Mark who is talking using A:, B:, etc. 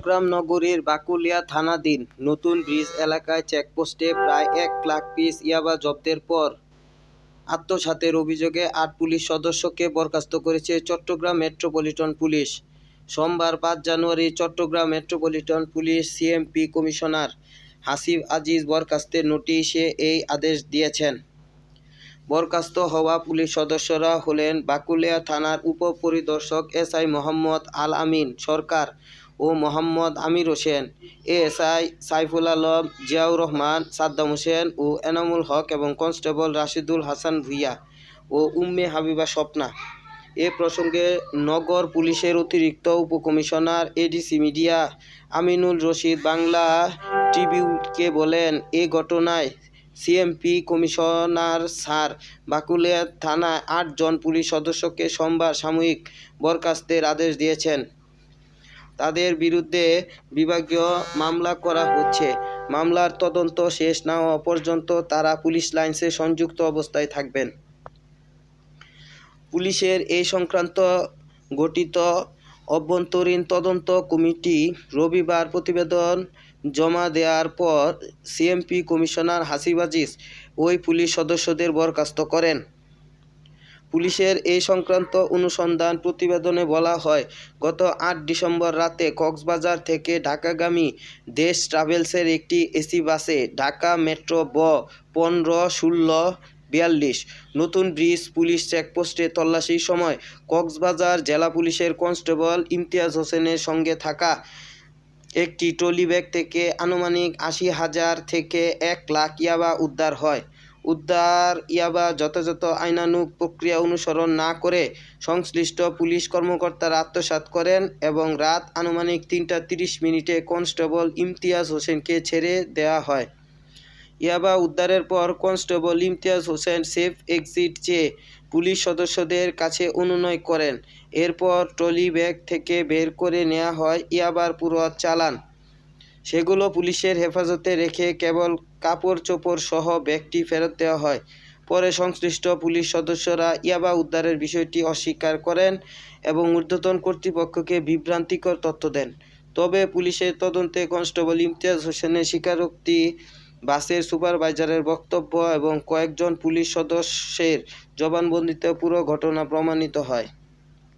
A: চট্টগ্রাম নগরীর বাকুলিয়া থানাধীন নতুন ব্রিজ এলাকায় চেকপোস্টে প্রায় ১ লাখ পিস ইয়াবা জব্দের পর আত্মসাতের অভিযোগে ৮ পুলিশ সদস্যকে বরখাস্ত করেছে চট্টগ্রাম মেট্রোপলিটন পুলিশ। সোমবার ৫ জানুয়ারি Chittagong metropolitan police CMP commissioner Hasib Aziz বরখাস্তের নোটিশে এই আদেশ দিয়েছেন। বরখাস্ত হওয়া পুলিশ সদস্যরা হলেন বাকুলিয়া থানার উপপরিদর্শক এসআই মোহাম্মদ আল আমিন সরকার ও মোহাম্মদ আমির হোসেন, এএসআই সাইফুল আলম, জিয়াউর রহমান, সাদ্দাম হোসেন ও এনামুল হক এবং কনস্টেবল রাশিদুল হাসান ভূঁইয়া ও উম্মে হাবিবা স্বপ্না। এ প্রসঙ্গে নগর পুলিশের অতিরিক্ত উপকমিশনার এডিসি মিডিয়া আমিনুল রশিদ বাংলা ট্রিবিউনকে বলেন, এ ঘটনায় সিএমপি কমিশনার স্যার বাকুলিয়া থানায় ৮ জন পুলিশ সদস্যকে সোমবার সাময়িক বরখাস্তের আদেশ দিয়েছেন। তাদের বিরুদ্ধে বিভাগীয় মামলা করা হচ্ছে। মামলার তদন্ত শেষ না হওয়া পর্যন্ত তারা পুলিশ লাইনসে সংযুক্ত অবস্থায় থাকবেন। পুলিশের এই সংক্রান্ত গঠিত অভ্যন্তরীণ তদন্ত কমিটি রবিবার প্রতিবেদন জমা দেওয়ার পর সিএমপি কমিশনার হাসিব আজিজ ওই পুলিশ সদস্যদের বরখাস্ত করেন। পুলিশের এই সংক্রান্ত অনুসন্ধান প্রতিবেদনে বলা হয়, গত ৮ ডিসেম্বর রাতে কক্সবাজার থেকে ঢাকাগামী দেশ ট্রাভেলসের একটি এসি বাসে ঢাকা মেট্রো ব ১৫-১৬-৪২ নতুন ব্রিজ পুলিশ চেকপোস্টে তল্লাশির সময় কক্সবাজার জেলা পুলিশের কনস্টেবল ইমতিয়াজ হোসেনের সঙ্গে থাকা একটি ট্রলি ব্যাগ থেকে আনুমানিক ৮০,০০০ থেকে ১ লাখ ইয়াবা উদ্ধার হয়। উদ্ধার ইয়াবা যথাযথ আইনানুগ প্রক্রিয়া অনুসরণ না করে সংশ্লিষ্ট পুলিশ কর্মকর্তারা আত্মসাৎ করেন এবং রাত আনুমানিক ৩টা ৩০ মিনিটে কনস্টেবল ইমতিয়াজ হোসেনকে ছেড়ে দেওয়া হয়। ইয়াবা উদ্ধারের পর constable Imtiaz Hossain safe exit চেয়ে পুলিশ সদস্যদের কাছে অনুনয় করেন। এরপর ট্রলি ব্যাগ থেকে বের করে নেওয়া হয় ইয়াবার পুরো চালান। সেগুলো পুলিশের হেফাজতে রেখে কেবল কাপড় চোপড় সহ ব্যাগটি ফেরত দেওয়া হয়। পরে সংশ্লিষ্ট পুলিশ সদস্যরা ইয়াবা উদ্ধারের বিষয়টি অস্বীকার করেন এবং ঊর্ধ্বতন কর্তৃপক্ষকে বিভ্রান্তিকর তথ্য দেন। তবে পুলিশের তদন্তে কনস্টেবল ইমতিয়াজ হোসেনের স্বীকারোক্তি, বাসের সুপারভাইজারের বক্তব্য এবং কয়েকজন পুলিশ সদস্যের জবানবন্দিতে পুরো ঘটনা প্রমাণিত হয়।